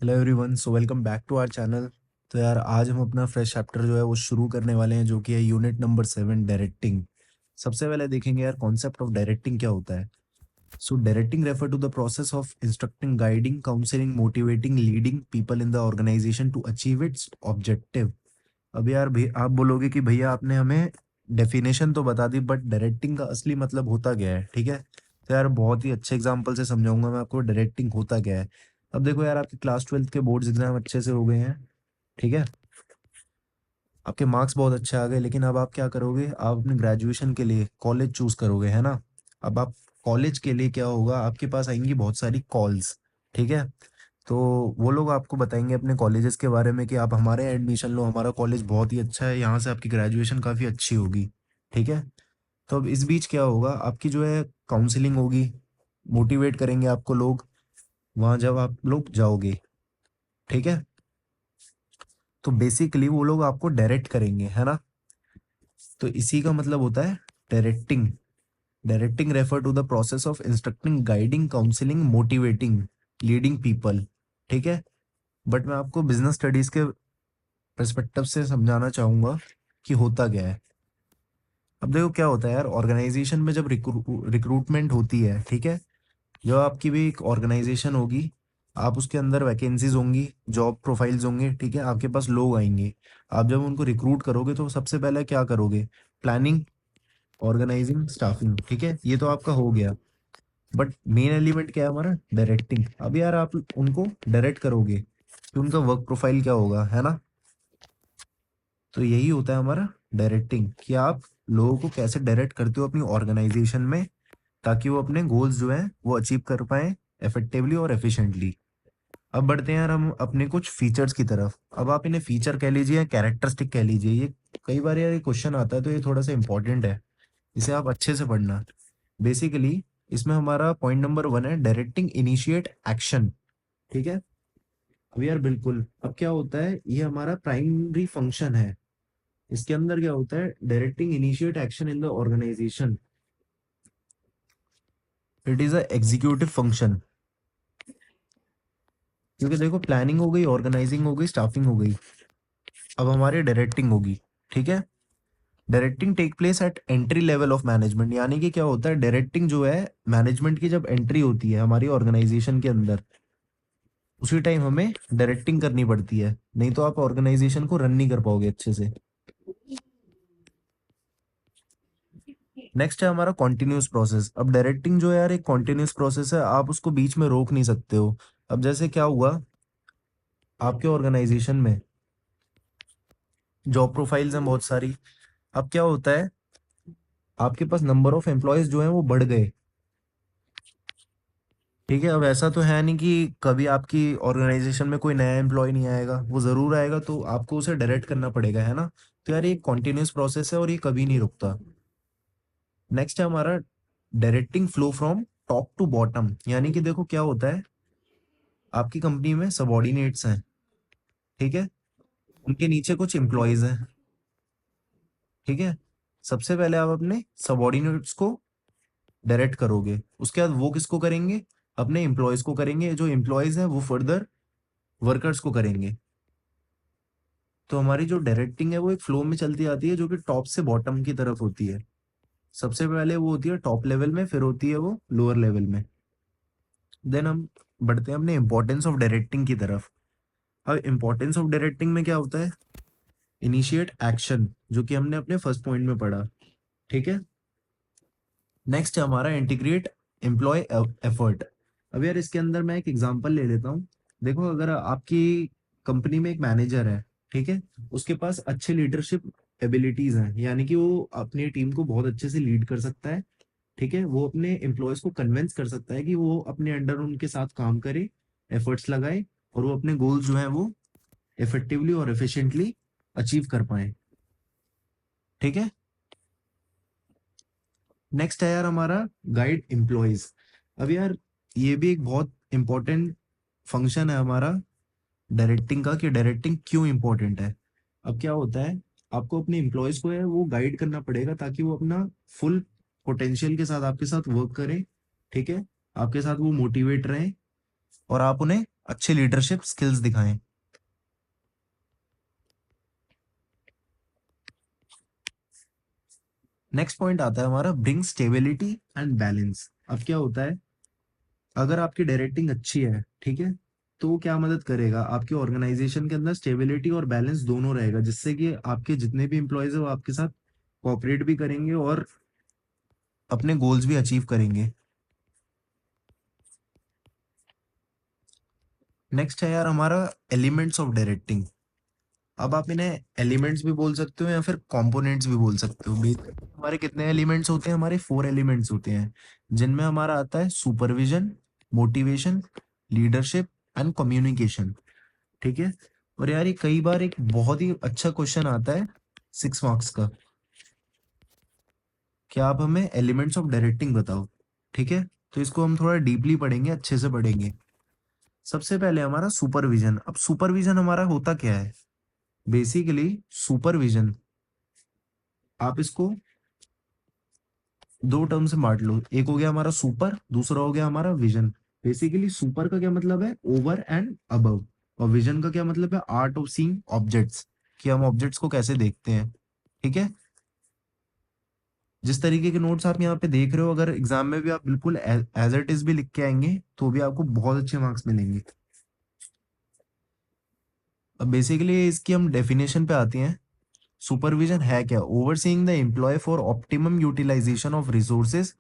Hello everyone, so welcome back to our channel. तो यार आज हम अपना फ्रेश चैप्टर जो है वो शुरू करने वाले हैं, जो कि है यूनिट नंबर 7, डायरेक्टिंग। सबसे पहले देखेंगे यार कॉन्सेप्ट ऑफ डायरेक्टिंग क्या होता है। So directing refer to the process of instructing, guiding, counselling, motivating, leading people in the organisation to achieve its objective. अब यार आप बोलोगे कि भैया आपने हमें डेफिनेशन तो बता दी, बट डायरेक्टिंग का असली मतलब होता क्या है। ठीक है, तो यार बहुत ही अच्छे एग्जांपल से समझाऊंगा मैं आपको डायरेक्टिंग होता क्या है। अब देखो यार, आपके क्लास 12th के बोर्ड्स एग्जाम अच्छे से हो गए हैं। ठीक है, आपके मार्क्स बहुत अच्छे आ गए, लेकिन अब आप क्या करोगे, आप अपने ग्रेजुएशन के लिए कॉलेज चूज करोगे, है ना। अब आप कॉलेज के लिए क्या होगा, आपके पास आएंगी बहुत सारी कॉल्स। ठीक है, तो वो लोग आपको बताएंगे अपने कॉलेजेस के बारे में कि आप हमारे यहाँ एडमिशन लो, हमारा कॉलेज बहुत ही अच्छा है, यहाँ से आपकी ग्रेजुएशन काफ़ी अच्छी होगी। ठीक है, तो अब इस बीच क्या होगा, आपकी जो है काउंसलिंग होगी, मोटिवेट करेंगे आपको लोग वहाँ जब आप लोग जाओगे। ठीक है, तो बेसिकली वो लोग आपको डायरेक्ट करेंगे, है ना। तो इसी का मतलब होता है directing. Directing refer to the process of instructing, guiding, counselling, motivating, leading people. ठीक है, बट मैं आपको बिजनेस स्टडीज के पर्सपेक्टिव से समझाना चाहूंगा कि होता क्या है। अब देखो क्या होता है यार, ऑर्गेनाइजेशन में जब रिक्रूटमेंट होती है, ठीक है, जब आपकी भी एक ऑर्गेनाइजेशन होगी, आप उसके अंदर वैकेंसीज होंगी, जॉब प्रोफाइल्स होंगे, ठीक है, आपके पास लोग आएंगे। आप जब उनको रिक्रूट करोगे तो सबसे पहले क्या करोगे, प्लानिंग, ऑर्गेनाइजिंग, स्टाफिंग। ठीक है, ये तो आपका हो गया, बट मेन एलिमेंट क्या है हमारा, डायरेक्टिंग। अब यार आप उनको डायरेक्ट करोगे कि उनका वर्क प्रोफाइल क्या होगा, है ना। तो यही होता है हमारा डायरेक्टिंग, कि आप लोगों को कैसे डायरेक्ट करते हो अपनी ऑर्गेनाइजेशन में, ताकि वो अपने गोल्स जो है वो अचीव कर पाए इफेक्टिवली और एफिशिएंटली। अब बढ़ते हैं यार हम अपने कुछ फीचर्स की तरफ। अब आप इन्हें फीचर कह लीजिए या कैरेक्टरिस्टिक कह लीजिए, ये कई बार यार ये क्वेश्चन आता है, तो ये थोड़ा सा इंपॉर्टेंट है, इसे आप अच्छे से पढ़ना। बेसिकली इसमें हमारा पॉइंट नंबर 1 है डायरेक्टिंग इनिशिएट एक्शन। ठीक है, अब यार बिल्कुल, अब क्या होता है, ये हमारा प्राइमरी फंक्शन है। इसके अंदर क्या होता है, directing initiate action in the organisation. It is a executive function. क्योंकि देखो, प्लानिंग हो गई, ऑर्गेनाइजिंग हो गई, स्टाफिंग हो गई, अब हमारी डायरेक्टिंग होगी। ठीक है, directing take place at entry level of management, यानी कि क्या होता है, डायरेक्टिंग जो है मैनेजमेंट की जब एंट्री होती है हमारी ऑर्गेनाइजेशन के अंदर, उसी टाइम हमें डायरेक्टिंग करनी पड़ती है, नहीं तो आप ऑर्गेनाइजेशन को रन नहीं कर पाओगे अच्छे से। नेक्स्ट है हमारा कॉन्टिन्यूस प्रोसेस। अब डायरेक्टिंग जो है यार एक कॉन्टिन्यूस प्रोसेस है, आप उसको बीच में रोक नहीं सकते हो। अब जैसे क्या हुआ, आपके ऑर्गेनाइजेशन में जॉब प्रोफाइल्स हैं बहुत सारी। अब क्या होता है, आपके पास नंबर ऑफ एम्प्लॉयज जो है वो बढ़ गए। ठीक है, अब ऐसा तो है नहीं कि कभी आपकी ऑर्गेनाइजेशन में कोई नया एम्प्लॉय नहीं आएगा, वो जरूर आएगा, तो आपको उसे डायरेक्ट करना पड़ेगा, है ना। तो यार ये कॉन्टिन्यूस प्रोसेस है और ये कभी नहीं रुकता। नेक्स्ट है हमारा directing flow from top to bottom, यानी कि देखो क्या होता है, आपकी कंपनी में सबॉर्डिनेट्स हैं। ठीक है, उनके नीचे कुछ एम्प्लॉयज हैं। ठीक है, सबसे पहले आप अपने सबॉर्डिनेट्स को डायरेक्ट करोगे, उसके बाद वो किसको करेंगे, अपने एम्प्लॉयज को करेंगे, जो एम्प्लॉयज हैं वो फर्दर वर्कर्स को करेंगे। तो हमारी जो डायरेक्टिंग है वो एक फ्लो में चलती आती है, जो कि टॉप से बॉटम की तरफ होती है। सबसे पहले वो होती है टॉप लेवल में, फिर होती है वो लोअर लेवल में। देन हम बढ़ते हैं अपने इंपॉर्टेंस ऑफ डायरेक्टिंग की तरफ। अब इंपॉर्टेंस ऑफ डायरेक्टिंग में क्या होता है, इनिशिएट एक्शन, जो कि हमने अपने फर्स्ट पॉइंट में पढ़ा। ठीक है, नेक्स्ट है हमारा इंटीग्रेट एम्प्लॉय एफर्ट। अब यार इसके अंदर मैं एक एग्जांपल ले लेता हूँ। देखो, अगर आपकी कंपनी में एक मैनेजर है, ठीक है, उसके पास अच्छे लीडरशिप एबिलिटीज हैं, यानी कि वो अपनी टीम को बहुत अच्छे से लीड कर सकता है। ठीक है, वो अपने एम्प्लॉयज को कन्विंस कर सकता है कि वो अपने अंडर उनके साथ काम करे, एफर्ट्स लगाए, और वो अपने गोल्स जो है वो इफेक्टिवली और एफिशिएंटली अचीव कर पाए। ठीक है, नेक्स्ट है यार हमारा गाइड एम्प्लॉयज। अब यार ये भी एक बहुत इंपॉर्टेंट फंक्शन है हमारा डायरेक्टिंग का, कि डायरेक्टिंग क्यों इंपॉर्टेंट है। अब क्या होता है, आपको अपने एम्प्लॉयज को है वो गाइड करना पड़ेगा, ताकि वो अपना फुल पोटेंशियल के साथ आपके साथ वर्क करें। ठीक है, आपके साथ वो मोटिवेट रहें, और आप उन्हें अच्छे लीडरशिप स्किल्स दिखाएं। नेक्स्ट पॉइंट आता है हमारा ब्रिंग स्टेबिलिटी एंड बैलेंस। अब क्या होता है, अगर आपकी डायरेक्टिंग अच्छी है, ठीक है, तो वो क्या मदद करेगा, आपके ऑर्गेनाइजेशन के अंदर स्टेबिलिटी और बैलेंस दोनों रहेगा, जिससे कि आपके जितने भी एम्प्लॉयज है वो आपके साथ कोऑपरेट भी करेंगे और अपने गोल्स भी अचीव करेंगे। नेक्स्ट है यार हमारा एलिमेंट्स ऑफ डायरेक्टिंग। अब आप इन्हें एलिमेंट्स भी बोल सकते हो या फिर कंपोनेंट्स भी बोल सकते हो। हमारे कितने एलिमेंट्स होते हैं, हमारे 4 एलिमेंट्स होते हैं, जिनमें हमारा आता है supervision, motivation, leadership and communication. ठीक है। और यार ये कई बार एक बहुत ही अच्छा क्वेश्चन आता है 6 मार्क्स का, क्या आप हमें एलिमेंट्स ऑफ डायरेक्टिंग बताओ। ठीक है, तो इसको हम थोड़ा डीपली पढ़ेंगे, अच्छे से पढ़ेंगे। सबसे पहले हमारा सुपरविजन। अब सुपरविजन हमारा होता क्या है, बेसिकली सुपरविजन आप इसको दो टर्म से बांट लो, एक हो गया हमारा सुपर, दूसरा हो गया हमारा विजन। बेसिकली सुपर का क्या मतलब है, ओवर एंड अबव, और विजन का क्या मतलब है, आर्ट ऑफ सीइंग ऑब्जेक्ट्स, कि हम ऑब्जेक्ट्स को कैसे देखते हैं। ठीक है, जिस तरीके के नोट्स आप यहाँ पे देख रहे हो, अगर एग्जाम में भी आप बिल्कुल एज इट इज भी लिख के आएंगे तो भी आपको बहुत अच्छे मार्क्स मिलेंगे। अब बेसिकली इसकी हम डेफिनेशन पे आते हैं। सुपरविजन है क्या, overseeing the employ for optimum utilisation of resources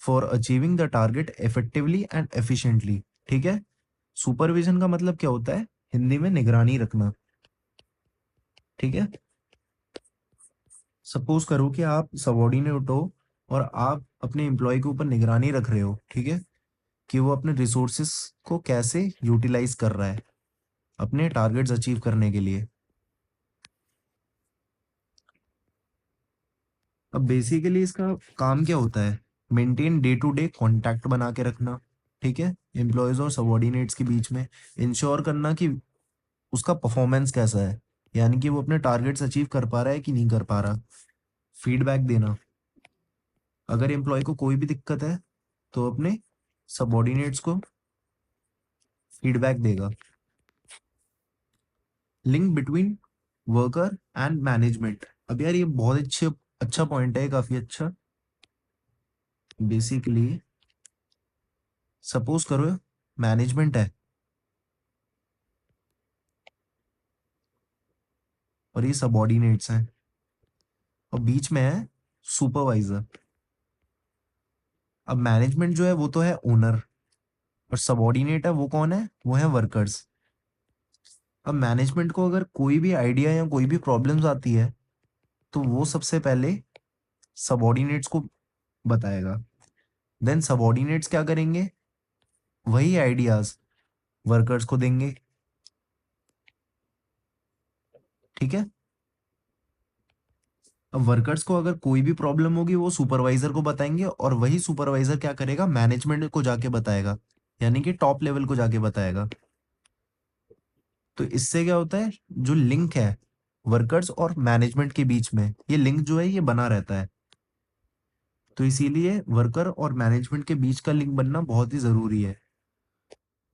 for achieving the target effectively and efficiently. ठीक है, सुपरविजन का मतलब क्या होता है, हिंदी में निगरानी रखना। ठीक है, सपोज करो कि आप सबॉर्डिनेट हो और आप अपने एम्प्लॉय के ऊपर निगरानी रख रहे हो, ठीक है, कि वो अपने रिसोर्सेस को कैसे यूटिलाइज कर रहा है अपने टारगेट्स अचीव करने के लिए। अब बेसिकली इसका काम क्या होता है, maintain day to day contact बना के रखना, ठीक है, एम्प्लॉयज और सबॉर्डिनेट्स के बीच में, इंश्योर करना कि उसका परफॉर्मेंस कैसा है, यानी कि वो अपने टारगेट्स अचीव कर पा रहा है कि नहीं कर पा रहा। फीडबैक देना, अगर एम्प्लॉय को कोई भी दिक्कत है तो अपने सबॉर्डिनेट्स को फीडबैक देगा। Link between worker and management. अब यार ये बहुत अच्छा पॉइंट है, काफी अच्छा। बेसिकली सपोज करो मैनेजमेंट है और ये सबॉर्डिनेट्स हैं, और बीच में है सुपरवाइजर। अब मैनेजमेंट जो है वो तो है ओनर, और सबॉर्डिनेट है वो कौन है, वो है वर्कर्स। अब मैनेजमेंट को अगर कोई भी आइडिया या कोई भी प्रॉब्लम्स आती है तो वो सबसे पहले सबॉर्डिनेट्स को बताएगा, देन सबॉर्डिनेट्स क्या करेंगे, वही आइडियाज वर्कर्स को देंगे। ठीक है, अब वर्कर्स को अगर कोई भी प्रॉब्लम होगी वो सुपरवाइजर को बताएंगे, और वही सुपरवाइजर क्या करेगा, मैनेजमेंट को जाके बताएगा, यानी कि टॉप लेवल को जाके बताएगा। तो इससे क्या होता है, जो लिंक है वर्कर्स और मैनेजमेंट के बीच में, ये लिंक जो है ये बना रहता है। तो इसीलिए वर्कर और मैनेजमेंट के बीच का लिंक बनना बहुत ही जरूरी है।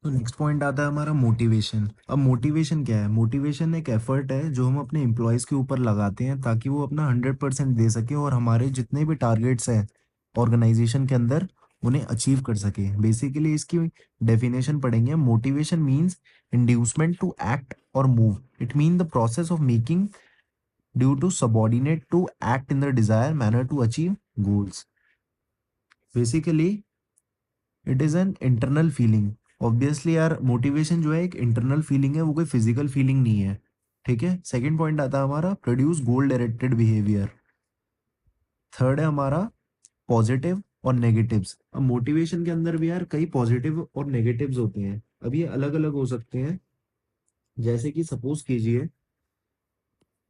तो नेक्स्ट पॉइंट आता है हमारा मोटिवेशन। अब मोटिवेशन क्या है, मोटिवेशन एक एफर्ट है जो हम अपने एम्प्लॉयज के ऊपर लगाते हैं ताकि वो अपना 100% दे सके और हमारे जितने भी टारगेट्स हैं ऑर्गेनाइजेशन के अंदर उन्हें अचीव कर सके। बेसिकली इसकी डेफिनेशन पढ़ेंगे। Motivation means inducement to act और move. It mean the process of making due to subordinate to act in the desire manner to achieve goals. Basically it is an internal feeling. Obviously यार motivation जो है एक internal feeling है, वो कोई physical feeling नहीं है। ठीक है, सेकंड पॉइंट आता है हमारा प्रोड्यूस गोल डायरेक्टेड बिहेवियर। थर्ड है हमारा पॉजिटिव और नेगेटिव्स। अब मोटिवेशन के अंदर भी यार कई पॉजिटिव और नेगेटिव्स होते हैं। अब ये अलग अलग हो सकते हैं, जैसे कि सपोज कीजिए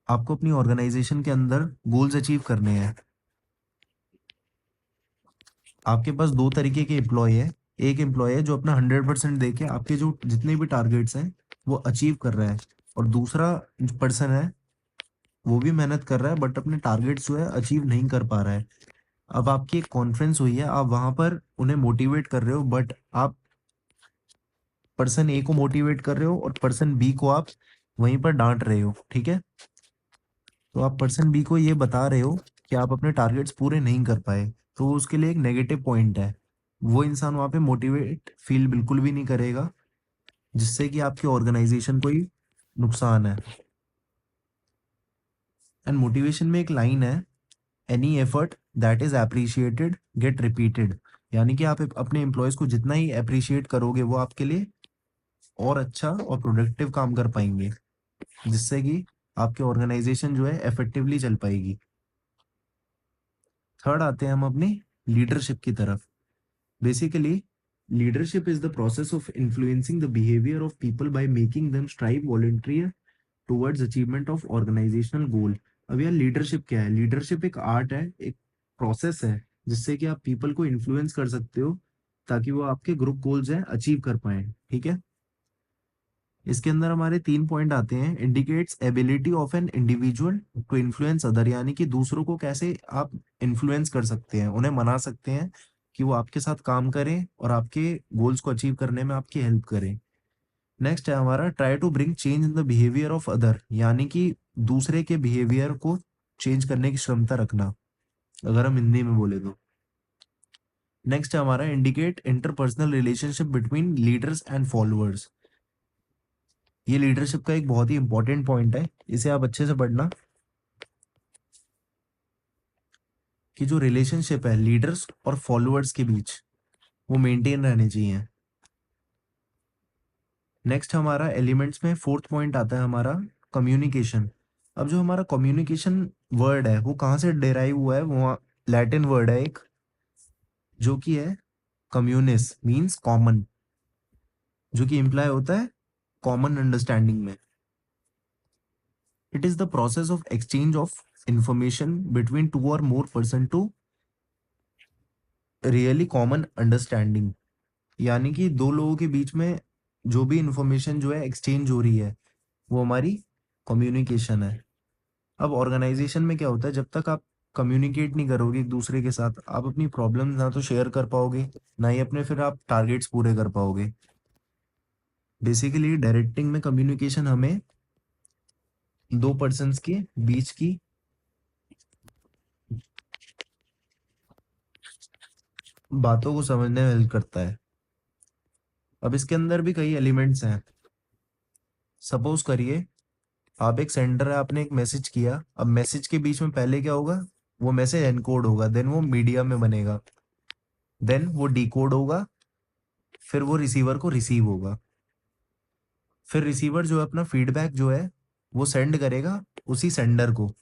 आपको अपनी ऑर्गेनाइजेशन के अंदर गोल्स अचीव करने हैं, आपके पास दो तरीके के एम्प्लॉय है। एक एम्प्लॉय है जो अपना 100% देके आपके जो जितने भी टारगेट्स हैं वो अचीव कर रहा है, और दूसरा पर्सन है वो भी मेहनत कर रहा है बट अपने टारगेट्स जो है अचीव नहीं कर पा रहा है। अब आपकी एक कॉन्फ्रेंस हुई है, आप वहां पर उन्हें मोटिवेट कर रहे हो, बट आप पर्सन ए को मोटिवेट कर रहे हो और पर्सन बी को आप वहीं पर डांट रहे हो, ठीक है। तो आप पर्सन बी को ये बता रहे हो कि आप अपने टारगेट्स पूरे नहीं कर पाए, तो उसके लिए एक नेगेटिव पॉइंट है। वो इंसान वहां पे मोटिवेट फील बिल्कुल भी नहीं करेगा, जिससे कि आपकी ऑर्गेनाइजेशन को ही नुकसान है। एंड मोटिवेशन में एक लाइन है, any effort that is appreciated get repeated. यानी कि आप अपने एम्प्लॉयज को जितना ही अप्रिशिएट करोगे वो आपके लिए और अच्छा और प्रोडक्टिव काम कर पाएंगे, जिससे कि आपकी ऑर्गेनाइजेशन जो है इफेक्टिवली चल पाएगी। थर्ड आते हैं हम अपनी लीडरशिप की तरफ। Basically leadership is the process of influencing the behaviour of people by making them strive voluntary towards achievement of organisational goal. अब यार लीडरशिप क्या है? लीडरशिप एक आर्ट है, एक प्रोसेस है, जिससे कि आप पीपल को इन्फ्लुएंस कर सकते हो ताकि वो आपके ग्रुप गोल्स हैं अचीव कर पाए, ठीक है। इसके अंदर हमारे 3 पॉइंट आते हैं। Indicates ability of an individual to influence other, यानी कि दूसरों को कैसे आप इन्फ्लुएंस कर सकते हैं, उन्हें मना सकते हैं कि वो आपके साथ काम करें और आपके गोल्स को अचीव करने में आपकी हेल्प करें। नेक्स्ट है हमारा try to bring change in the behaviour of other, यानी कि दूसरे के बिहेवियर को चेंज करने की क्षमता रखना, अगर हम हिंदी में बोले तो। नेक्स्ट है हमारा indicate interpersonal relationship between leaders and followers. ये लीडरशिप का एक बहुत ही इंपॉर्टेंट पॉइंट है, इसे आप अच्छे से पढ़ना, कि जो रिलेशनशिप है लीडर्स और फॉलोअर्स के बीच वो मेंटेन रहने चाहिए। नेक्स्ट हमारा एलिमेंट्स में फोर्थ पॉइंट आता है हमारा कम्युनिकेशन। अब जो हमारा कम्युनिकेशन वर्ड है वो कहाँ से डेराइव हुआ है? वो लैटिन वर्ड है एक, जो कि है कम्युनिस, मींस कॉमन, जो कि इम्प्लाई होता है कॉमन अंडरस्टैंडिंग में। It is the process of exchange of information between two or more person to really common understanding, यानी कि दो लोगों के बीच में जो भी इंफॉर्मेशन जो है एक्सचेंज हो रही है वो हमारी कम्युनिकेशन है। अब ऑर्गेनाइजेशन में क्या होता है, जब तक आप कम्युनिकेट नहीं करोगे एक दूसरे के साथ, आप अपनी प्रॉब्लम ना तो शेयर कर पाओगे, ना ही अपने फिर आप टारगेट्स पूरे कर पाओगे। बेसिकली डायरेक्टिंग में कम्युनिकेशन हमें दो पर्सन्स के बीच की बातों को समझने में हेल्प करता है। अब इसके अंदर भी कई एलिमेंट्स हैं। सपोज करिए आप एक सेंडर है, आपने एक मैसेज किया, अब मैसेज के बीच में पहले क्या होगा? वो मैसेज एनकोड होगा, देन वो मीडिया में बनेगा, देन वो डिकोड होगा, फिर वो रिसीवर को रिसीव होगा, फिर रिसीवर जो है अपना फीडबैक जो है वो सेंड करेगा उसी सेंडर को,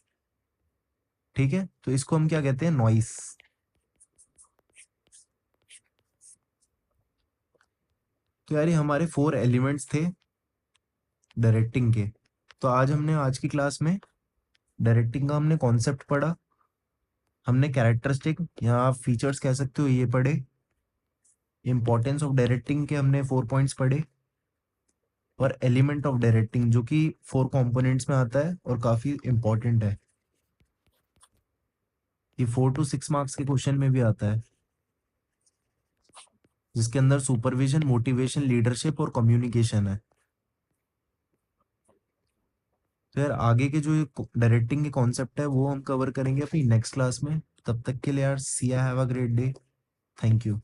ठीक है। तो इसको हम क्या कहते हैं? नॉइस। तो यार ये हमारे 4 एलिमेंट्स थे डायरेक्टिंग के। तो आज की क्लास में डायरेक्टिंग का हमने कॉन्सेप्ट पढ़ा, हमने कैरेक्टरिस्टिक या आप फीचर्स कह सकते हो ये पढ़े, इंपॉर्टेंस ऑफ डायरेक्टिंग के हमने 4 पॉइंट्स पढ़े, और एलिमेंट ऑफ डायरेक्टिंग जो कि 4 कंपोनेंट्स में आता है और काफी इंपॉर्टेंट है। ये 4 to 6 मार्क्स के क्वेश्चन में भी आता है, जिसके अंदर सुपरविजन, मोटिवेशन, लीडरशिप और कम्युनिकेशन है। तो यार आगे के जो डायरेक्टिंग के कॉन्सेप्ट है वो हम कवर करेंगे अपनी नेक्स्ट क्लास में। तब तक के लिए यार see have a great day. Thank you.